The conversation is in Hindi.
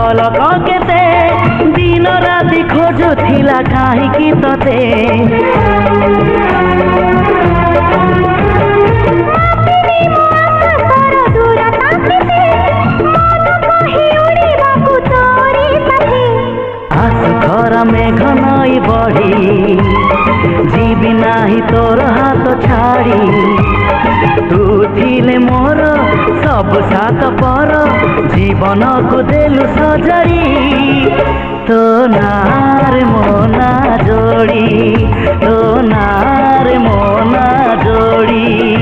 पलक केते दिन राति खोजुथिला काहींकि तते मेघ नई बढ़ी जीवी नाही तोर हाथ छाड़ी तू थिले मोर सब साथ पर जीवन को देलु सजरी तो नार मोना जोड़ी तो नार मोना जोड़ी।